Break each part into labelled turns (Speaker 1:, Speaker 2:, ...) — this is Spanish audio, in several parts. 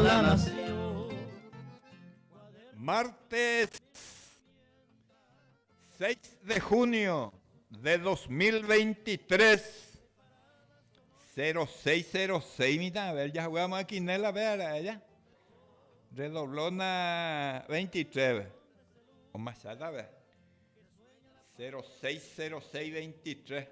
Speaker 1: la nación.
Speaker 2: Martes 6 de junio de 2023, 0606, mira, a ver, ya jugamos aquí en la vera, allá. Redoblona 23, o más allá, a ver. 060623.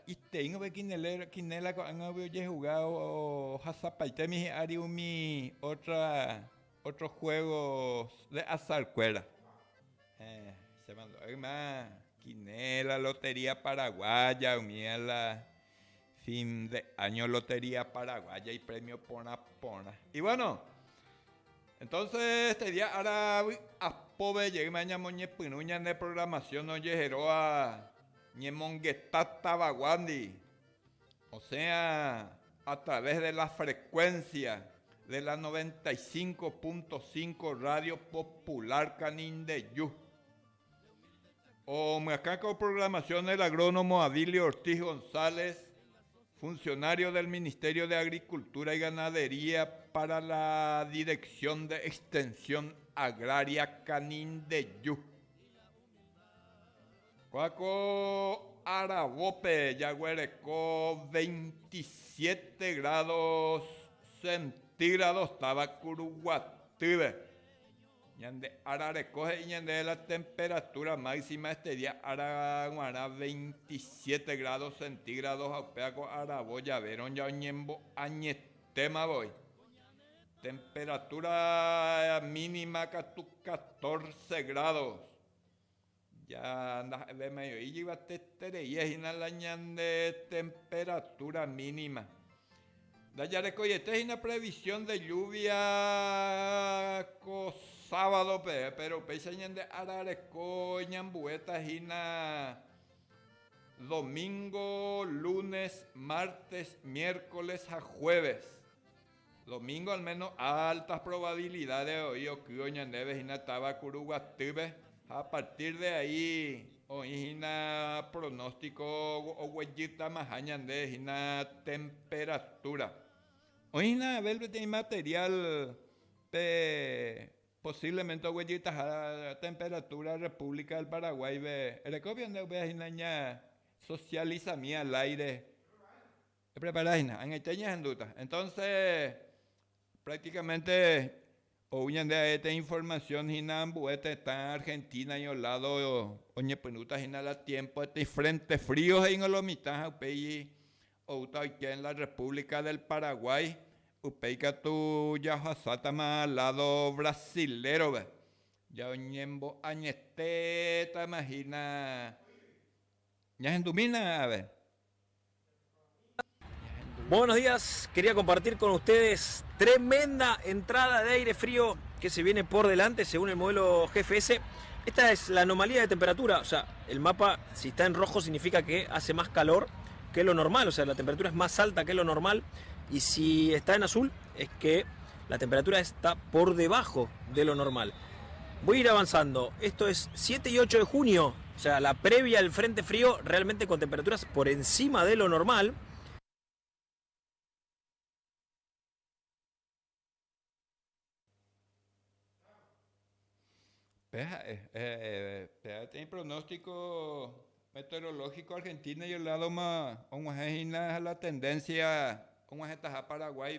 Speaker 2: Y tengo que quinela con había jugado Hazapaite mi Ariumi otros juegos de azar cuera. Se mandó más quinela, lotería paraguaya, unía la fin de año lotería paraguaya y premio Pona Pona. Y bueno, entonces este día ahora a pobre llegué mañana moñe pinuña de programación no llegó a Ñemonguetata Baguandi. O sea, a través de la frecuencia de la 95.5 Radio Popular Canindeyú. O me acá con programación el agrónomo Adilio Ortiz González, funcionario del Ministerio de Agricultura y Ganadería para la Dirección de Extensión Agraria Canindeyú. Cuaco Arabope, Yaguarecó, 27 grados centígrados, Tabacuruguatube. Ñande Ararecoge y ñande la temperatura máxima este día Araguará 27 grados centígrados, Aupeaco Arabo, Yaverón, Yañembo, Añetema voy. Temperatura mínima 14 grados. Ya anda de medio y lleva tetere y es la ñande temperatura mínima. Da ya recoyete es una previsión de lluvia sábado pero pese ñande arareco ñambueta hina domingo, lunes, martes, miércoles a jueves. Domingo al menos altas probabilidades hoy o que ñande vejina Tabacuruguatube. A partir de ahí, hina pronóstico o huellita más añande, hina temperatura. Hina velvet material posiblemente huellitas a temperatura República del Paraguay recopio de hina socializa mi al aire. Preparada hina, en en duda. Entonces, prácticamente o de esta información hinambuete está en Argentina y al lado oñe penuta hina la tiempo este frente frío en la mitad upei o aquí en la República del Paraguay upeica tu ya hasata más al lado brasilero ya oñembo añesteta imagina ya en domina a ver.
Speaker 3: Buenos días, quería compartir con ustedes tremenda entrada de aire frío que se viene por delante según el modelo GFS. Esta es la anomalía de temperatura, o sea, el mapa si está en rojo significa que hace más calor que lo normal, o sea, la temperatura es más alta que lo normal, y si está en azul es que la temperatura está por debajo de lo normal. Voy a ir avanzando, esto es 7 y 8 de junio, o sea, la previa al frente frío realmente con temperaturas por encima de lo normal.
Speaker 2: Tem pronóstico meteorológico argentino y el lado más la tendencia a Paraguay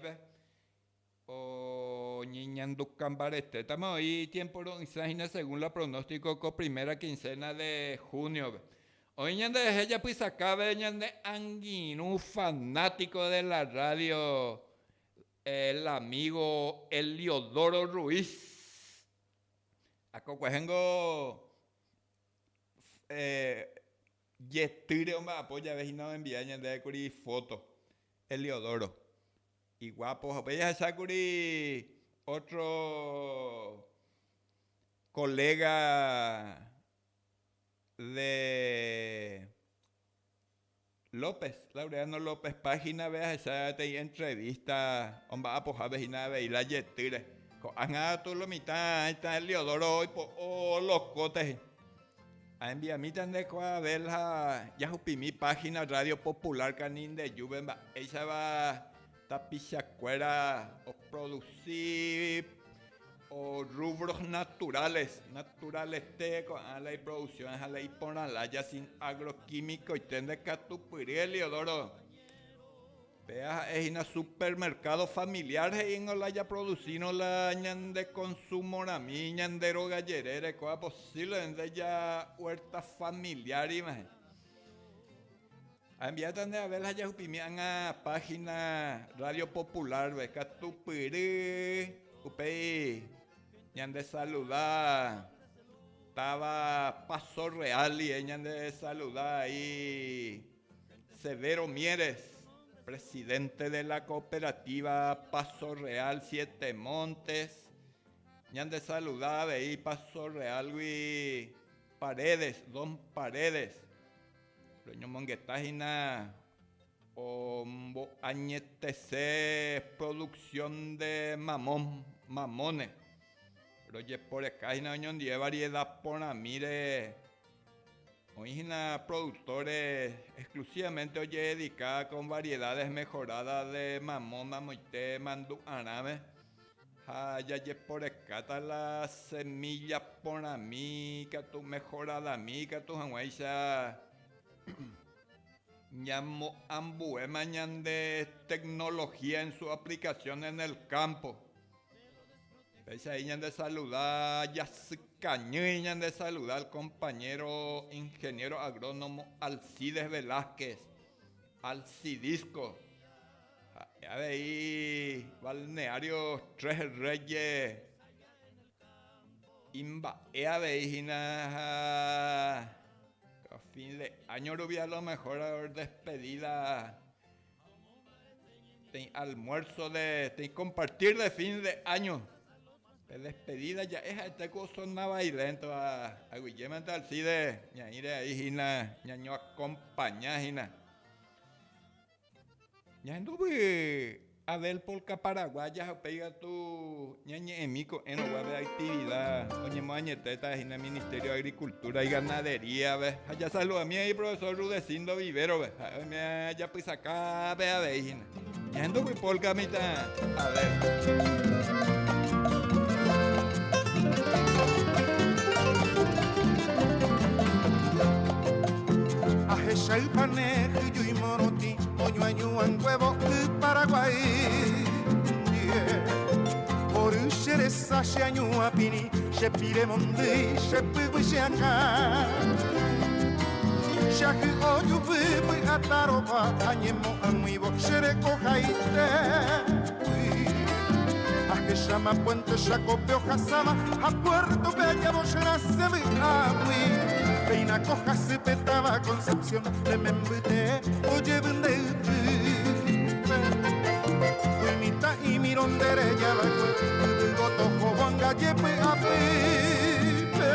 Speaker 2: o ñiñandu cambarete estamos ahí tiempo según la pronóstico con primera quincena de junio hoy ñande ella pues acá ñande anguinu fanático de la radio el amigo Eliodoro Ruiz. Acocuajengo yestire me apoya vecino enviaña de curi foto Eliodoro y guapo apoya esa curi otro colega de López, Laureano López, página vea esa te entrevista homba apoja vecina de la yestire. Anga tu lo mitad está el Leodoro hoy por los cotes. A enviar mi tande a ver ya mi página Radio Popular Canindeyú ella va tapizacuera o producir o rubros naturales con a la producción a la ya sin agroquímico y tende catupuriel y odoro. Vea, es un supermercado familiar y no la haya producido la ñan de consumo la miña de gallerere cosa posible de ya huerta familiar imagen. Enviatan de a ver la ya upimian a página Radio Popular ve catupuri upei ñan de saludar estaba Paso Real y ñan de saludar ahí Severo Mieres, presidente de la cooperativa Paso Real Siete Montes, ñan de saludar ahí Paso Real y Paredes, Don Paredes, Roño Monguetágina o añetece producción de mamones. Oye, por acá hay una variedad por mire. Hoy una productores exclusivamente oye dedicada con variedades mejoradas de mamón, mamoite, mandú, arame. Ya por acá está la semilla por mí, que tu mejorada mí, que tu hanguaisa. Ñamo ambue mañana de tecnología en su aplicación en el campo. Pese ahí de saludar, ya se cañó de saludar al compañero ingeniero agrónomo Alcides Velázquez, Alcidisco. Ya de ahí, balneario Tres Reyes, Imba, ya de ahí, a fin de año rubia a lo mejor a despedida, almuerzo de compartir de fin de año. Despedida ya es este curso no bailento a Guillermo Alcide ñaire ahí hina ñaño acompaña hina ñanduve a ver polka paraguaya pega tu ñañe emico en la actividad oñe mañeteta hina Ministerio de Agricultura y Ganadería ve allá saluda a mí ahí profesor Rudecindo Vivero ve ya pues acá ve a ver hina ñanduve polka mitad a ver.
Speaker 1: El panejo y moroti, oño en huevo y Paraguay. Por xereza se año a pini, se pire monde, se pego y se acá. Ya que oño vivo y ataroba, añemo en huevo, se recoja y te. A que llama Puente Chacopeo Casama, a Puerto Bella, vos eras se me agüi. Peina coja se petaba Concepción de Membete, oye vende Huimita y mirondere ya la cue, goto jobanga yepe a pipe.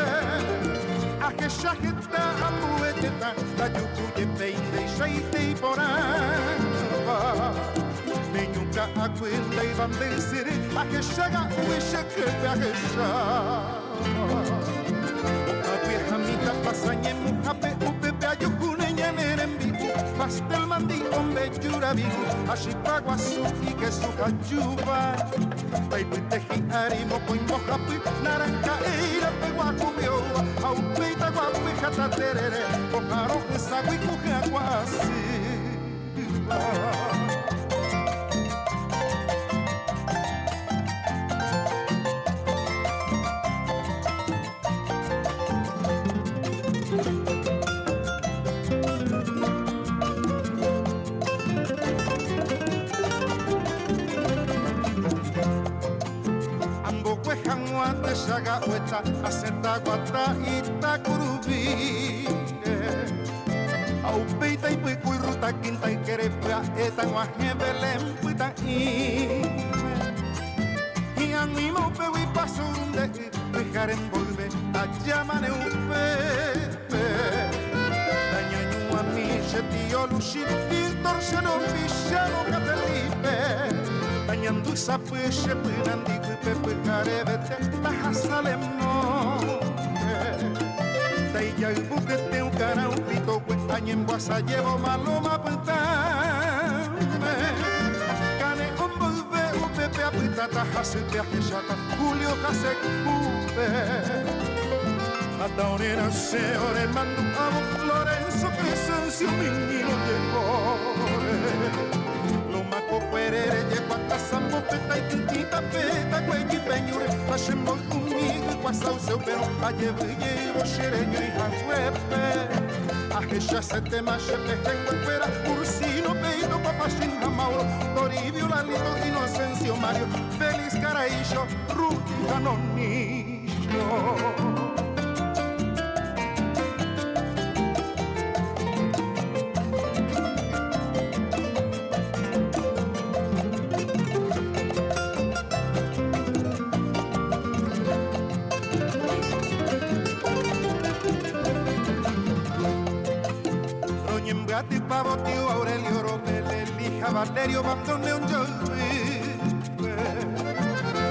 Speaker 1: A que shajeta amueteta, la yuku yepe inde y shaite y poramba. Meñuca acuenda y bandesere, a que shaga uishe que pe a que shaga. Jamita pasañe mujape upepe ayukune ñanerembi pastel mandi ombe yurabigu ashipaguasu y que su cayuba paipuiteji arimo coin mojapi naranja eira peguacubio aupeita guapi jataterere ojaro esagui cuque aguasi. Saga hueta, aceta guata y tacurubi. Aupeita y pico y ruta quinta y querepea, eta guaje belén puita y. Y animo peu y paso unde, dejar envolve, allá mane un pepe. Dañaño a mi tío Luchi, y torceno pichano catelipe. Dañando esa peche, pinandico y pepe carebete, bajasalem no. Daía el buquete, un cara, un pito, cuentaña en guasa, llevo maloma, pentame. Cane a pitata hasipia heshata Julio Casecupe Ataonera seore mandu amo Lorenzo Crescencio Minino llegó Maco perere lleva casambo peta y tintita peta cuequi peñure Hashembo comigo quasau seu pero a llevo xereño y janguepe a jecha se te mache peje cuepera ursino peito papachín jamauro Toribio Lalito Inocencio Mario Feliz Caraícho Ruki Canonillo Gatti Pavo, tío Aurelio Robele, Lija Valerio, Bandoneón, Jolvi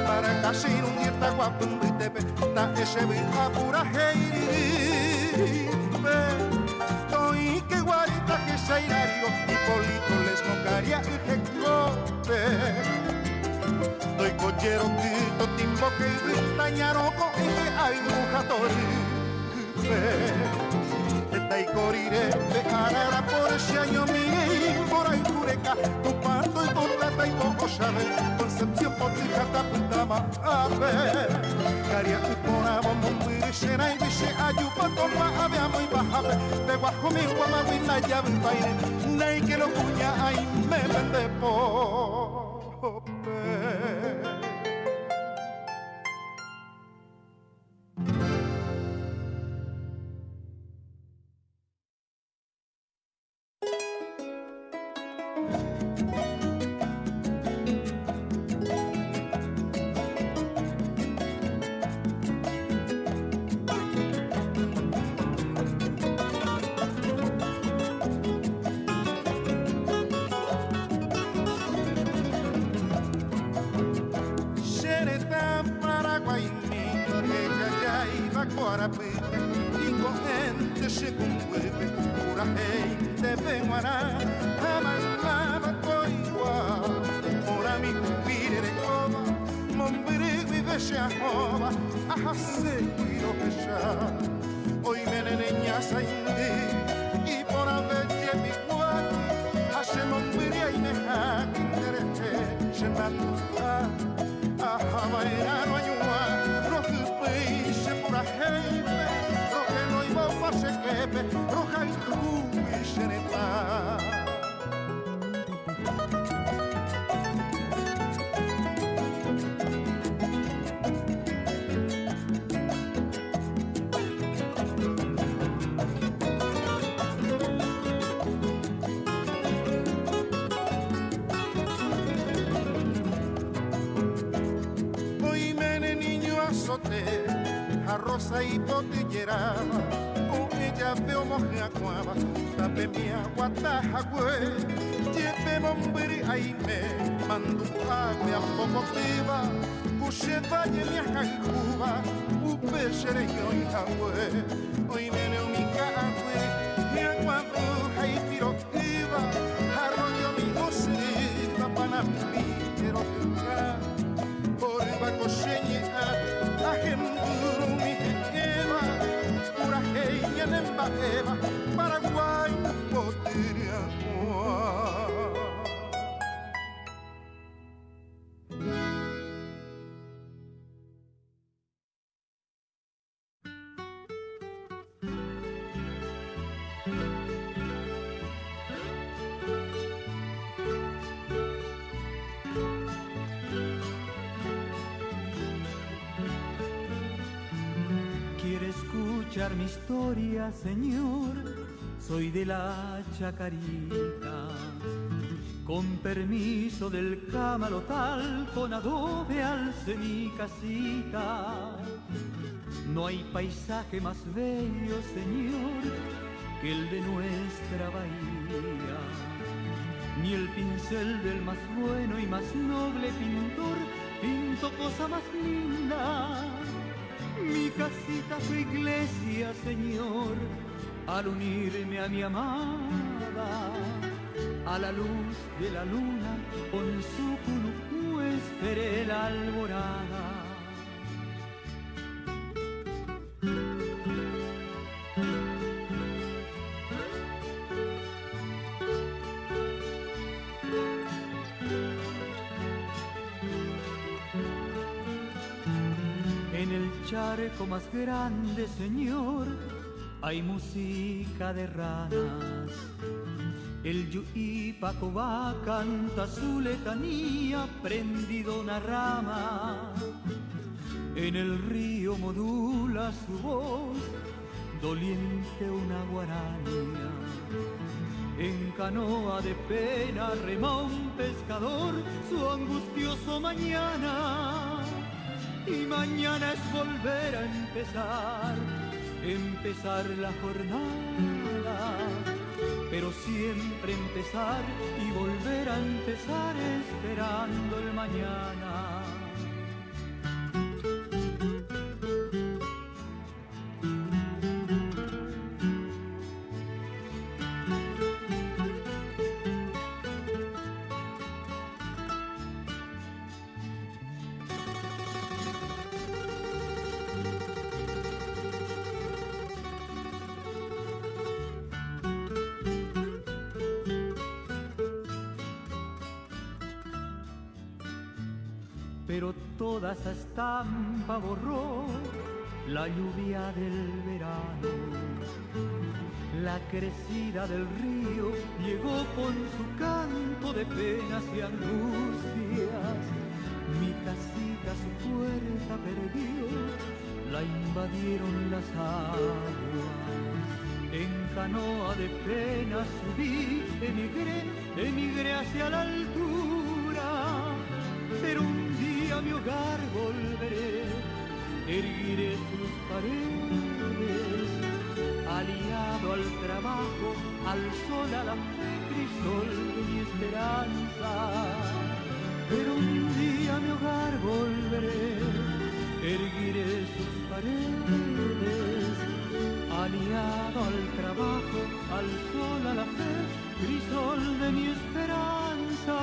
Speaker 1: Para Cashin, un dieta guapo, un britepe Ta echevi, apura heiri Toi que guarita que seirario Hipólito les mocaria y jecope Doy collero, quito, timbo, que gritañaroco Y que hay brujatori y corire de carrera por ese año mío por ahí cureca tu parto y botata y poco chave Concepción potija taputama a ver caria y ponabo muy llena y dice ayupa toma habíamos y bajabe de guajo mi guama vina llave y baile nay que lo cuña ahí me vende pope y con gente se conmueve, pura gente venguará, amalama coigua, ora mi pire de cova, mombrigo y besha jova, ajase y lo besha, hoy me neña saindi, y por haber mi guati, hace mombria y me jaki, interete, se manda, a bailar ayua, rojo peixe pura gente, roja no iba a se quepe, roja y rubi xeretá. Rosa y botellera, o ella veo moja cuava, tape mi agua taja güey, lleve mombri ahí me, mando agua a poco tiba, puxe valle mi aja y cuba, upe xereño y jagüey, hoy me leo mi cagüey, mi agua bruja y pirotiva, arroyo mi gosriva, panamí, quiero picar, por baco seña, a gente Eva, Paraguay, Potiriacua.
Speaker 4: ¿Quiere escuchar mi historia, señor? Soy de la Chacarita, con permiso del camalotal, con adobe alce mi casita. No hay paisaje más bello, señor, que el de nuestra bahía. Ni el pincel del más bueno y más noble pintor pintó cosa más linda. Mi casita fue iglesia, señor, al unirme a mi amada, a la luz de la luna con su cunucú esperé. En el charco más grande, Señor, hay música de ranas. El Yuipacobá canta su letanía prendido una rama. En el río modula su voz, doliente una guaraña. En canoa de pena rema un pescador su angustioso mañana. Y mañana es volver a empezar la jornada. Pero siempre empezar y volver a empezar esperando el mañana. Pero toda esa estampa borró la lluvia del verano. La crecida del río llegó con su canto de penas y angustias. Mi casita su puerta perdió, la invadieron las aguas. En canoa de pena subí, emigré hacia la altura. Pero un día a mi hogar volveré, erguiré sus paredes, aliado al trabajo, al sol, a la fe, crisol de mi esperanza. Pero un día a mi hogar volveré, erguiré sus paredes, aliado al trabajo, al sol, a la fe, crisol de mi esperanza.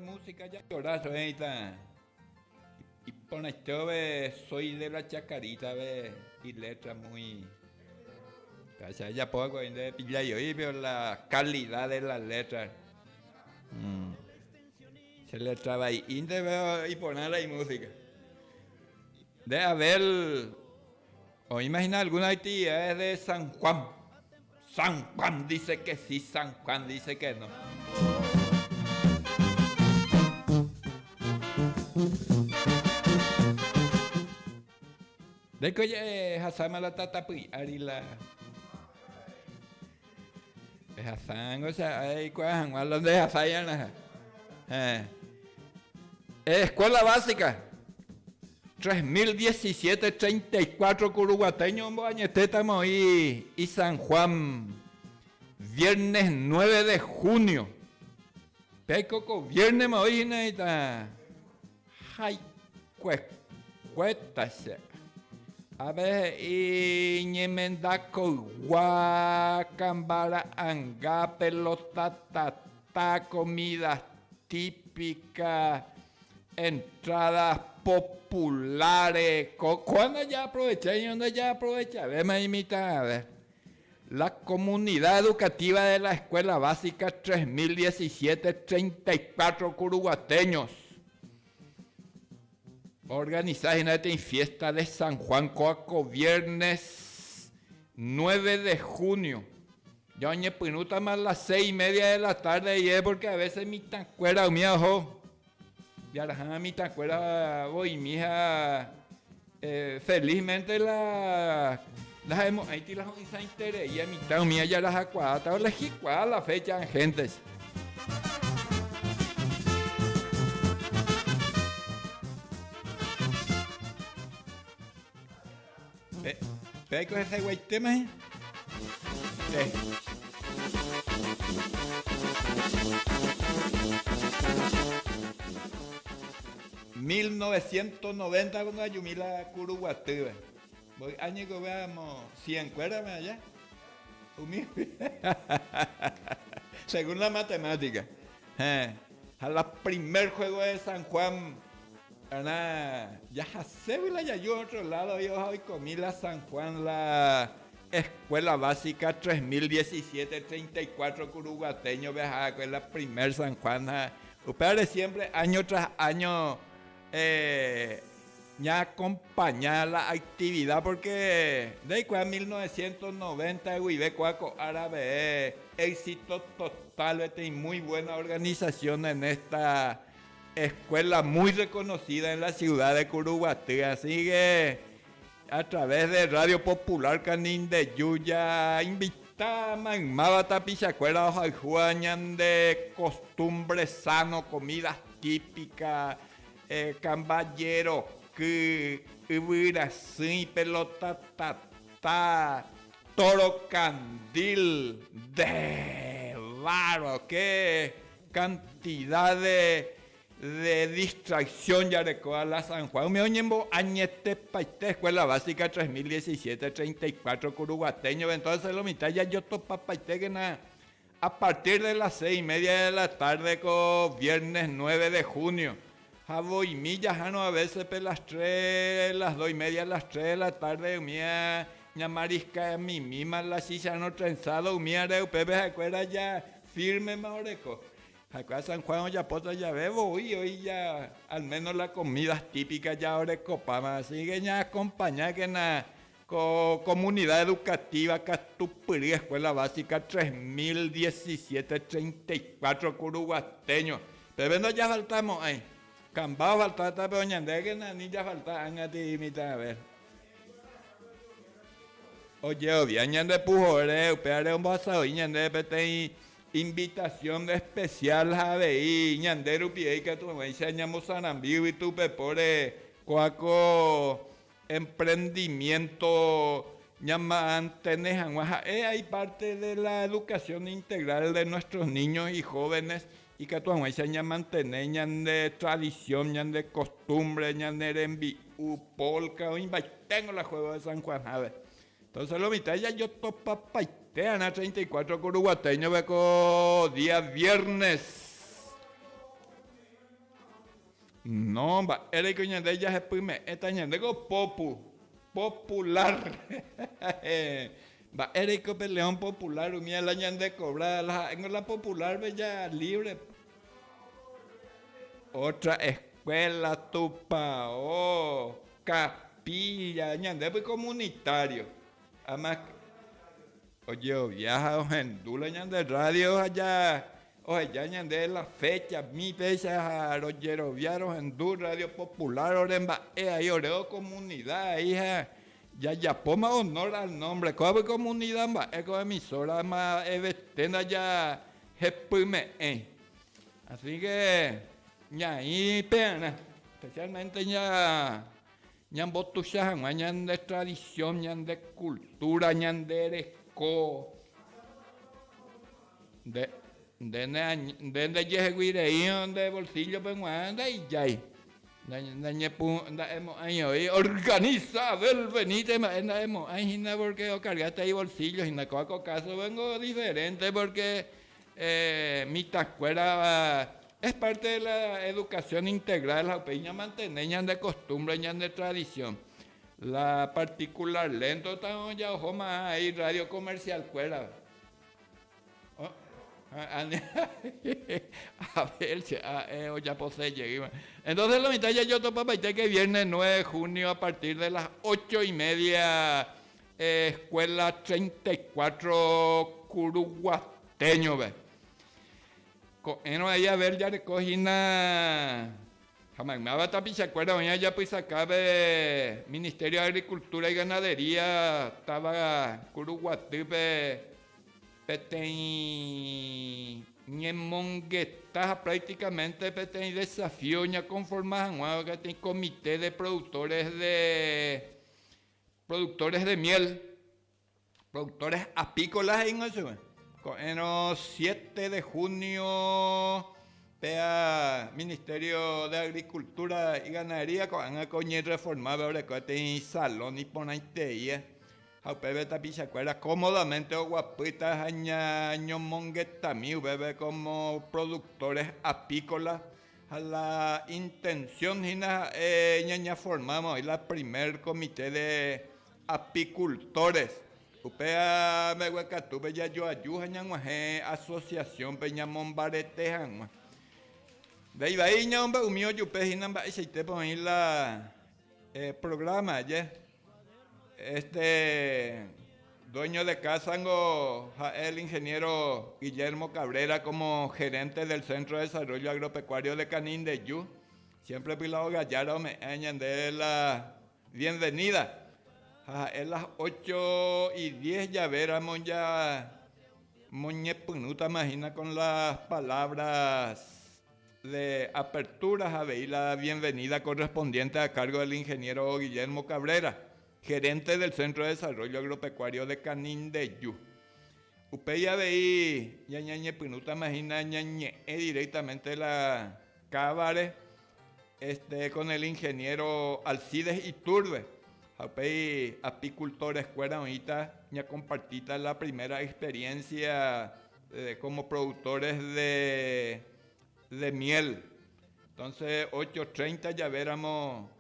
Speaker 2: Música ya llorazo, y por esto soy de la chacarita, y letra muy, o sea, ya poco de pilla yo pero la calidad de las letras se le traba ahí y poner ahí música de haber o imagina alguna actividad de San Juan dice que sí, San Juan dice que no. De que oye, Hassan la tatapi, arila. Hassan, o sea, hay cuajan, hablan de Hassan. Escuela básica. 3017, 34 curuguateños, estamos ahí. Y San Juan, viernes 9 de junio. Pecoco, viernes hoy, neita. Ay, cuéstase. A ver, y ñemendaco, guacambara, anga, pelota, tatá, comidas típicas, entradas populares. ¿Cuándo ya aproveché? ¿Y dónde ya aproveché? A ver, me imitan, a ver. La comunidad educativa de la escuela básica 3017, 34 curuguateños. Organizada en esta fiesta de San Juan Coaco, viernes 9 de junio. Yo añe pinuta más las 6:30 de la tarde y es porque a veces mi tancuera o mi ajo. Y ahora mi tancuera voy mi hija. Felizmente las hemos ahí las organizado interés y a mi tan mía ya las acuadas. O las jicuadas la fecha en gentes. ¿Ves con ese güey tema? 1990 cuando Ayumila Curuguatú. Voy año que veamos 100 cuérame allá. Según la matemática. A la primer juego de San Juan, ya hace ya yo otro lado, yo hoy comí la San Juan, la escuela básica 3017-34 Curuguateño, viajaba con la primer San Juan. Ustedes siempre, año tras año, ya acompañar la actividad porque de 1990 Huibe Cuaco Árabe éxito total y muy buena organización en esta escuela muy reconocida en la ciudad de Curuguaté. Así que a través de Radio Popular Canín de Yuya invita a Magmaba Tapichacuera Juañan de costumbres sano, comidas típicas, camballero que hubiera así, pelota tatá, toro candil, de bárbaro, qué cantidad de distracción ya recoa la San Juan. Me oñembo añete paite escuela básica 3017-34 Curuguateño. Entonces lo mitad ya yo topa paite que nada. A partir de las 6:30 de la tarde con viernes 9 de junio. Jabo y millas a veces pe las 3, las 2:30, las 3 de la tarde, mía, marisca mi mima la silla no trenzado, mía de pepe acuerda ya firme maoreco. Acá San Juan ya poto ya bebo y hoy ya al menos las comidas típicas ya ahora copama, así que ya acompaña que na comunidad educativa Catupirí, escuela básica 3017-34 Curuguateño. Pero no ya faltamos ahí. Cambao falta pero ñande que ni ya falta a ti imita a ver. Oye, obvia ñande pujore, upeare un basado y ñande pete invitación especial a ver ñande rupiei que tu me dice ñamo sanambiu y tu pepore cuaco emprendimiento llaman tenejan hay parte de la educación integral de nuestros niños y jóvenes. Y que tu abuela ya mantener de tradición, ya de costumbre, ya de envi, polka, o tengo la juego de San Juan, a ver. Entonces lo mitad ya yo topa paitean a 34 Curuguateño, veco día viernes. No, va, era que ya de ella se puime, esta ya de popular. Va, Erico Peleón popular, mía la ñan de cobrar, en la popular bella libre. Otra escuela tupa, capilla, ñan de comunitario. Además, oye, viaja en Dula ñan de radio allá, oye, ya ñan de la fecha, mi fecha, Rogero Viaros en Dula, Radio Popular, Oremba, ahí oreo comunidad, hija. Ya poma honor al nombre, como comunidad más, como emisora más, tenda ya jepume, Así que, ya ahí pena, especialmente ya botuchajan, ya de tradición, ya de cultura, ya de eresco, de yeguireío, de bolsillo, pues, y ya ahí. Organiza, venite, porque cargaste ahí bolsillos y en caso vengo diferente porque mi tascuera es parte de la educación integral, la peña manteneña de costumbre, ya de tradición. La particular lento estamos ya ojo más ahí radio comercial cuera. A ver, ya posee llegué. Entonces la mitad ya yo topa paite que viernes 9 de junio a partir de las 8:30 escuela 34 Curuguateño ve. No ahí a ver ya recogí una jamás me va a tapar se acuerda ya pues acá de Ministerio de Agricultura y Ganadería estaba Curuguaté Petén Ñemongueta prácticamente Petén desafío ya conformado que tiene comité de productores de miel, productores apícolas en eso. En el 7 de junio pea Ministerio de Agricultura y Ganadería con coñe reformado ahora que tiene salón y ponaiteía. Jaupebe tapichacuera cómodamente o guapitas año monguetami, bebe como productores apícolas. A la intención ñaña formamos hoy la primer comité de apicultores. Upea me huecatupe ya yo ayuja ñanguaje asociación peña mombarete janguá. De ahí ña hombre humio yupe hinamba aceite por ahí la programa ya. Dueño de Casango, el ingeniero Guillermo Cabrera como gerente del Centro de Desarrollo Agropecuario de Canindeyú. Siempre Pilado Gallardo me añade la bienvenida. En las 8:10 ya veramos ya Moñe Punuta, imagina con las palabras de apertura a ver la bienvenida correspondiente a cargo del ingeniero Guillermo Cabrera, gerente del Centro de Desarrollo Agropecuario de Canindeyú. Upeya veí ñañe Punuta, imagina ñañe directamente la Cábare con el ingeniero Alcides Iturbe. Upey apicultores escuela ahorita ya compartita la primera experiencia como productores de miel. Entonces 8:30 ya veremos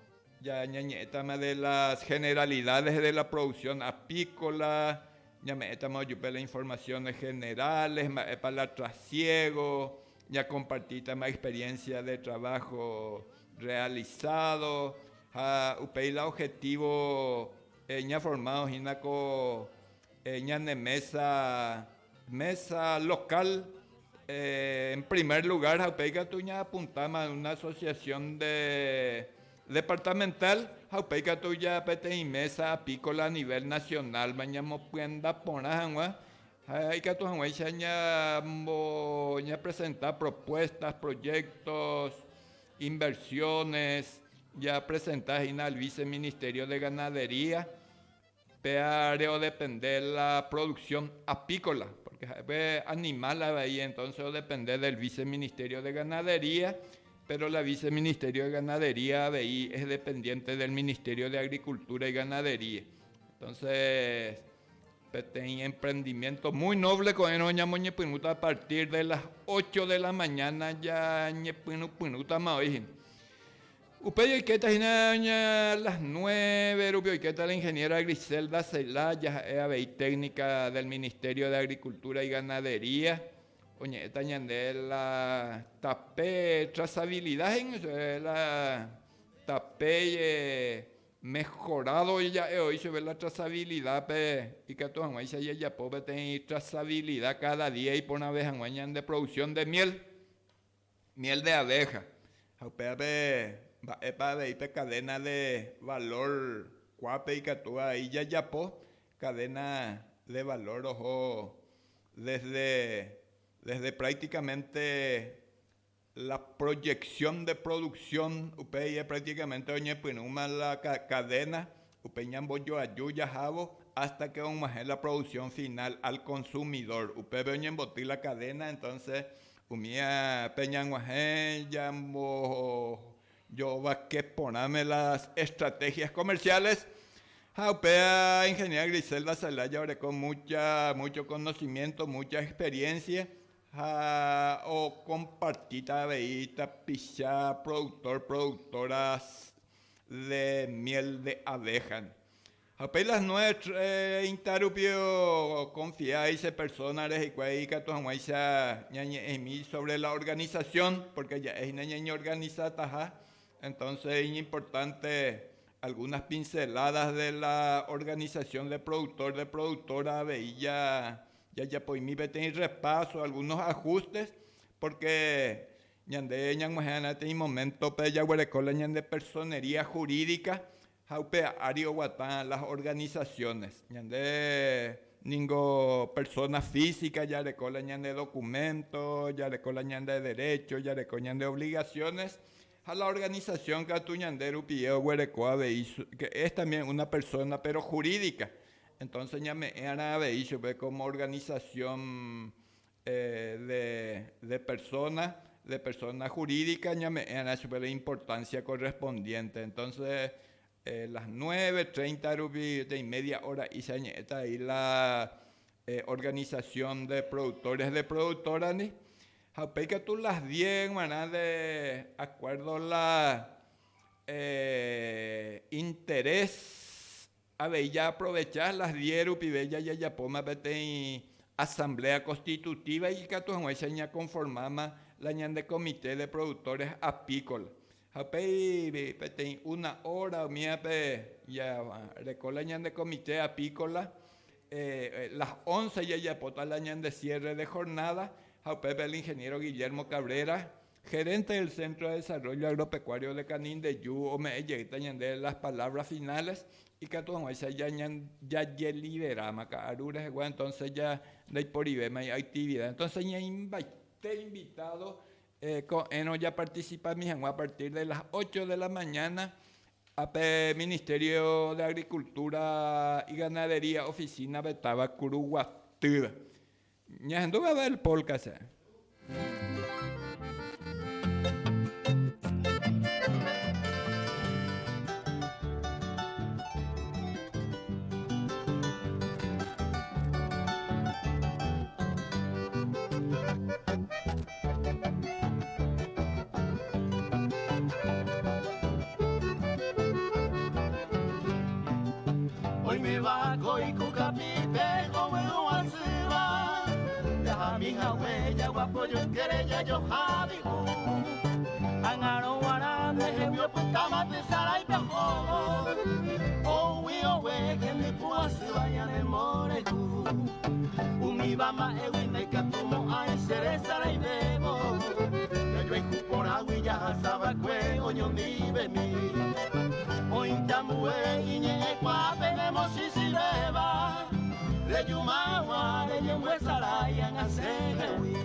Speaker 2: ya ñañetama de las generalidades de la producción apícola, ya metamos las informaciones generales, para la trasiego, ya compartita más experiencia de trabajo realizado, upei la objetivo ña formado hinaco ña de mesa local. En primer lugar, Jaupeica tuya apuntama a una asociación departamental, Jaupeica tuya pete y mesa apícola a nivel nacional, mañana puenda poner hay que ña presentar propuestas, proyectos, inversiones, ya presentar al viceministerio de ganadería, pero depender de la producción apícola. Animal ahí, entonces depende del viceministerio de ganadería, pero la viceministerio de ganadería de ahí es dependiente del ministerio de agricultura y ganadería. Entonces hay emprendimiento muy noble con el Oña Pinuta a partir de las 8 de la mañana ya Pinuta maoijin. Upeyo y queta las 9, Rubio y queta la ingeniera Griselda Celaya, técnica del Ministerio de Agricultura y Ganadería. Oye, esta ñande la tapé trazabilidad, la tapé mejorado ya hoy se ve la trazabilidad y que todos ahí se ya puede tener trazabilidad cada día y por una vez en de producción de miel de abeja. Para ver cadena de valor cuape y que tú ahí ya cadena de valor ojo desde prácticamente la proyección de producción upey prácticamente oñe pinuma la cadena upeñan bollo ayuya jabo hasta que vamos a la producción final al consumidor upey oñe botir la cadena entonces umía peñan jambo yo va a ponerme las estrategias comerciales. Upea ingeniera Griselda Celaya ahora con mucho conocimiento, mucha experiencia. O compartita veíta, picha, productoras de miel de abeja. Apenas nuestra interrupio confiáis personas y cuaica sobre la organización, porque ya es una organizada. Entonces es importante algunas pinceladas de la organización de productora, veía ya pues mi tener repaso, algunos ajustes, porque ñande ñanguajana en momento pe ya huerecola ñande personería jurídica, jaupe ario guatán las organizaciones, ñande ningo persona física ya recola ñande documentos, ya recola ñande derechos, ya recola ñande obligaciones, a la organización que tu ñandero pidió huerecoa que es también una persona pero jurídica. Entonces ya me han dicho como organización de personas jurídicas, ya me han hecho la importancia correspondiente. Entonces las 9:30 rupi de media hora y se añeta ahí la organización de productores de productoras ni que tú las 10 maná de acuerdo la interés a ver ya aprovechar las 10 rupi bella ya poma bete asamblea constitutiva y que tú ya conformama la ñan de comité de productores apícolas. Japei 1 hora mía ya recola ñan de comité apícola las 11 ya pota la ñan de cierre de jornada. Japei el ingeniero Guillermo Cabrera, gerente del Centro de Desarrollo Agropecuario de Canín de Yu, o me llegan de las palabras finales y que todo ya liberamos acá entonces ya de por ibema hay actividad entonces ya invitado ya participa a partir de las 8 de la mañana a Ministerio de Agricultura y Ganadería oficina Betaba Curuguatú ya anduve a ver el podcast
Speaker 5: Hoy me bajo y cucapipe como alciba ya mi huella guapo yo quería yo jabigo angaro warame hemio puntama de saray bejo oh we que mi puasiba ya de moreku umibama ewine katumo ay sere saray bebo yo por agua ya saba kwe oño ni bemi hoy tamue iñe kwa venemos si sileva le yumawa le yemwe sarayan asegewi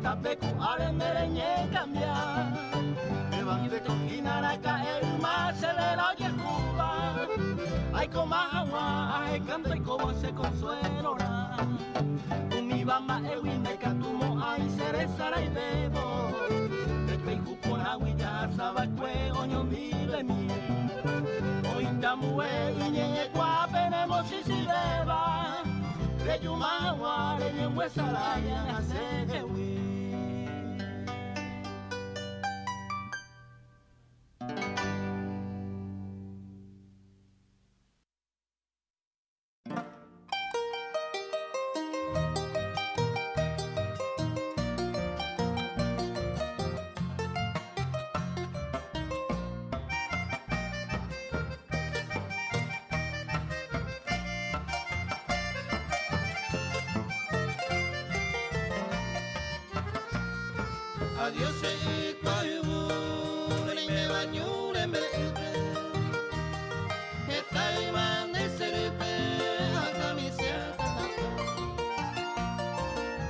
Speaker 5: Tapeku arendereñe cambia me van de coquinar a caer más se le la oye Cuba ay como agua ay canta y como se consuelo mi bamba ewine catumo ay cereza y bebo el peju por agua ya sabe que oño mire mi hoy tamue iñe kwa venemos si sileva de yumawa de yemwe saraya asegewi Adiós, me baño en está iban de ser a camiseta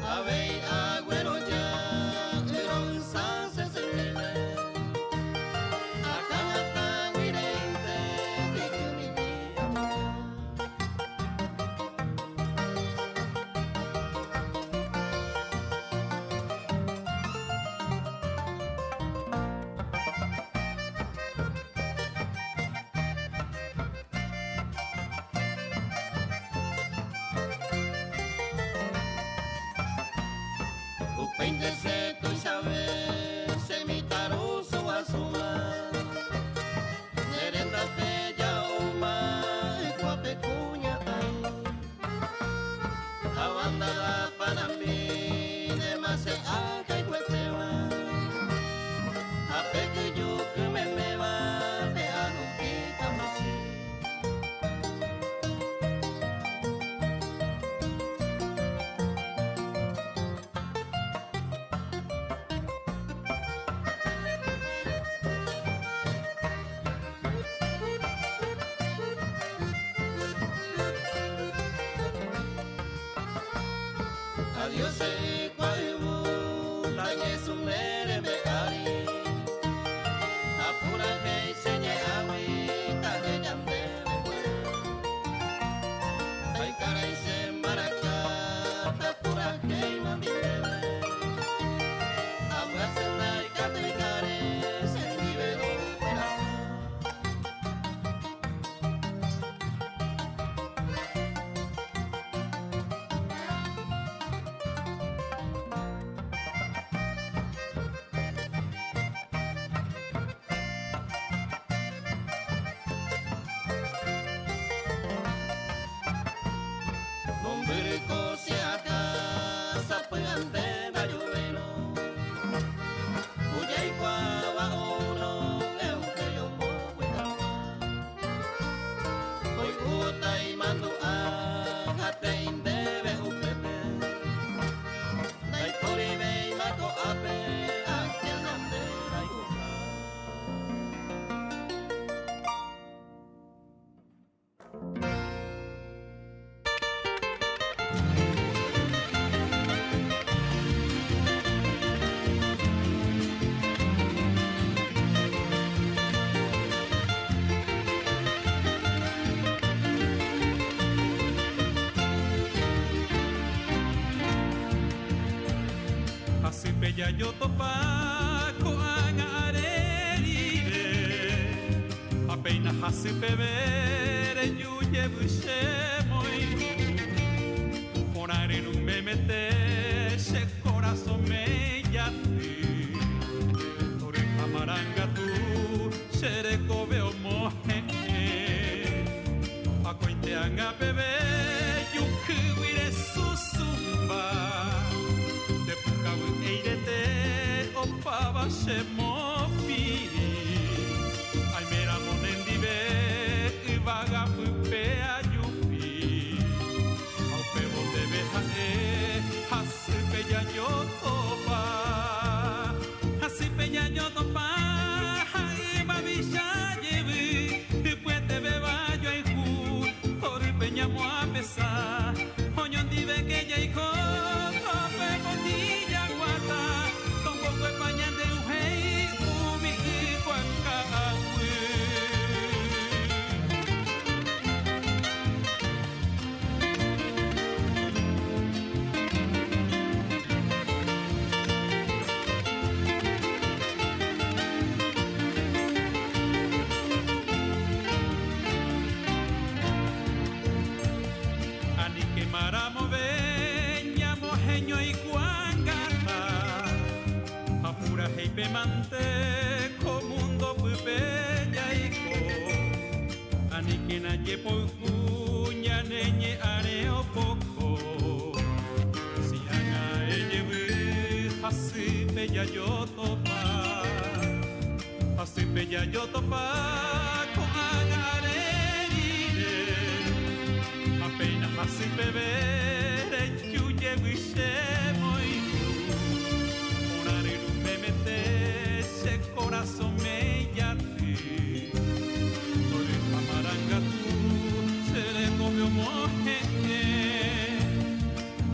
Speaker 5: a ver agüero ya era un sanse serena acá está guirente de que mi vida Upéndese tu saber, se mi taruso azul, nerendate ya uma, guapecuña ay, abanda la panambi, de más se haga y cuetewa, a pequeño que me va, de anuquita masi.
Speaker 6: peya yo topa koanga arerire apenas hace bebere yuye bushemoi poner en un memete se corazón me yati por amaranga tu sere kobe omohe akointeanga bebe yukuire susumba de pukabu eirete opaba shemopiri ay mera monendibe ibaga pupe ayupi au pebo debe hae hasupe ya yo topa hasipe ya yo topa hai babisha yevi después te beba yo ay hu por peñamo a pesar oñon dive que ya hijo tope botilla guata tampoco españa de un hey ubi cuanca Maramo veña mojeño y guangata apura heipe mante comundo pupeña y co anikena yepo cuña neñe areo poco si haga ellewe hasi bella yo topa con apenas así beber yuye guishemoi orar en un memete ese corazón me yati tore amaranga tu se le comió moje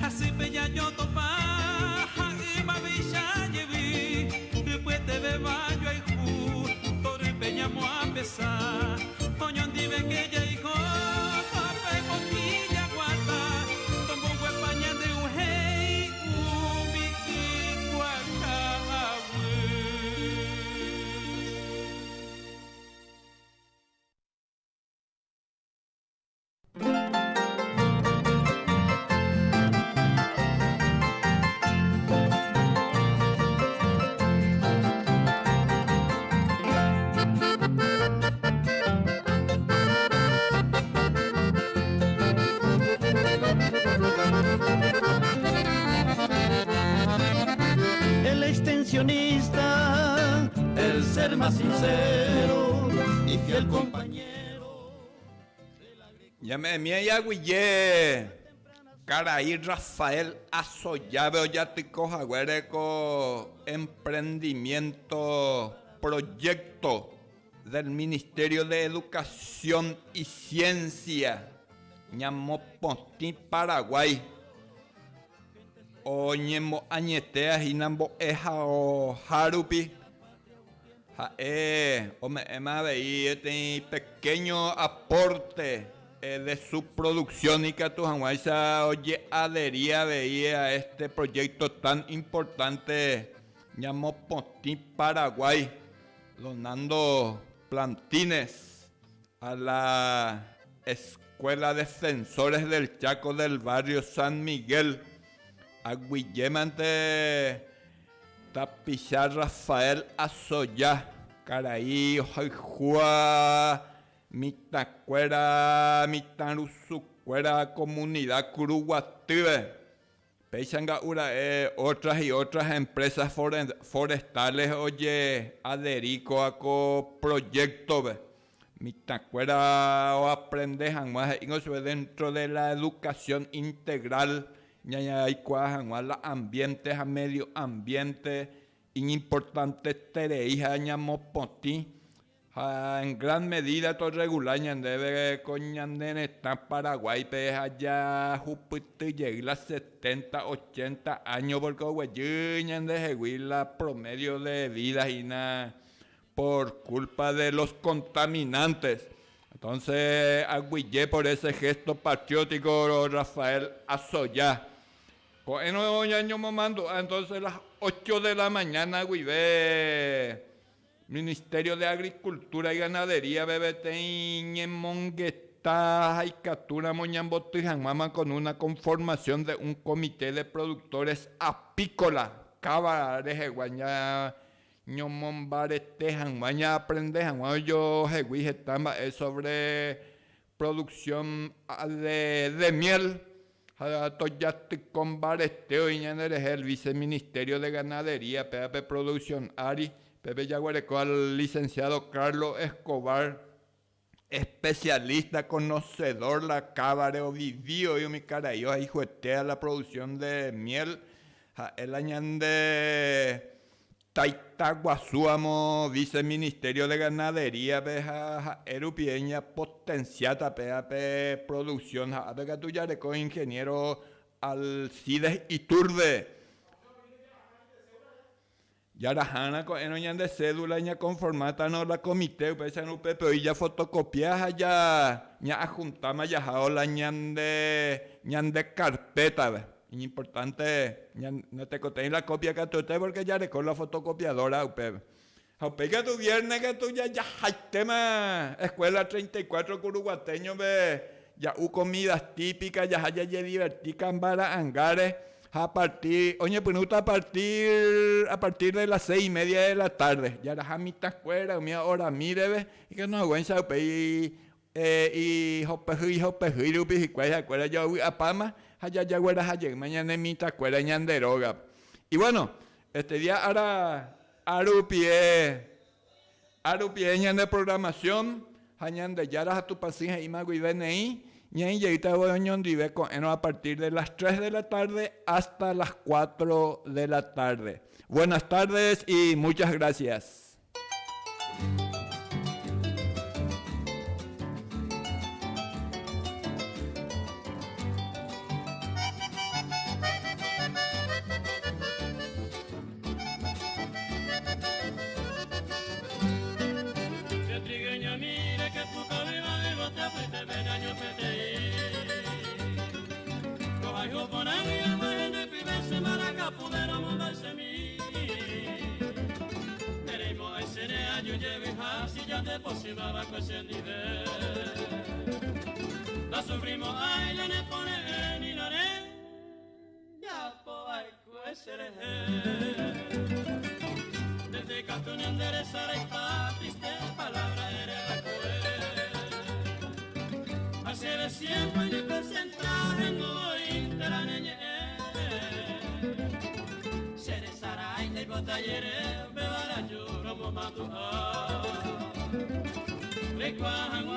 Speaker 6: así bella yo topa y mabilla llevi después te beba yo ay ju tore peñamo a pesar oñon dive que ya hijo
Speaker 5: El extensionista, el ser más sincero y fiel compañero.
Speaker 2: Llame mía ya guille. Caraí Rafael Azoyave Oyatico Jaguareco Emprendimiento Proyecto del Ministerio de Educación y Ciencia Ñamopontí Paraguay Oñemo Añetea Jinambo Eja o Harupi Ome Ema veí este pequeño aporte de su producción y que tu Janguaysa oye adhería veía a este proyecto tan importante Ñamopontí Paraguay donando plantines a la Escuela de Defensores del Chaco del barrio San Miguel a Guillemante Tapizar Rafael Azoyá Caraí Ojajua Mitacuera Mitarusucuera Comunidad Curuguative Peixanga Ura otras y otras empresas forestales oye adherico a co proyecto Mitacuera o aprendejan más dentro de la educación integral la ambiente a medio ambiente importante tereija Ñamopontí en gran medida todo regular debe coñandene está Paraguay pe allá jupite llega 70 80 años porque de la promedio de vida y por culpa de los contaminantes. Entonces agüillé por ese gesto patriótico Rafael Azoyá Pues no año momento, entonces las 8 de la mañana, güey, ve. Ministerio de Agricultura y Ganadería, BBT, en Monguetá, Jaicatura, Moñamboto y Janmama, con una conformación de un comité de productores apícola. Cabares, Jeguaña, Ñomombarete, Janmaña, aprende, Janmaña, yo, Jeguí, Jetamba, es sobre producción de miel. Toyaticón Bareteo, Iñaneres, el viceministerio de Ganadería, PAP Producción Ari, Pepe Yaguareco, al licenciado Carlos Escobar, especialista, conocedor, la cabareo, vivió yo mi cara, yo ahí juetea la producción de miel, el añande Taitaguasuamo, viceministerio de Ganadería, beja Erupieña, potenciata, PAP Producción, Abeca Tuyareco, ingeniero Alcides Iturbe. Yarajana con enoñan de cédula ña conformata no la comité pesa no pepe y ya fotocopias ya ajuntama ya jaola ñan de carpeta ve. Importante no te conté la copia que tú te porque ya recor la fotocopiadora upe. Aupe que tu viernes que tú ya hay tema escuela 34 curuguateño ve ya comidas típicas ya haya divertir cambara hangares. A partir de las 6:30 de la tarde, ya la jamita escuela, mi hora mire, y que no aguanta y hopejuirupi, y cuál escuela yo a Pama, allá ya huela ayer, mañana en mi escuela en Yanderoga. Y bueno, este día ahora arupie ñan de programación, hañan de yaras a tu pasija y mago y BNI. Y ahí ya voy a partir de las 3 de la tarde hasta las 4 de la tarde. Buenas tardes y muchas gracias.
Speaker 6: La sufrimos, ay, la ne pone ni la ne, ya po ay cuesere. Desde que tú enderezar esta triste palabra eres la cue. Así de siempre y presentar en hoy de la niñe. Sere saray de botallere, beba la lloro momento. Recuajan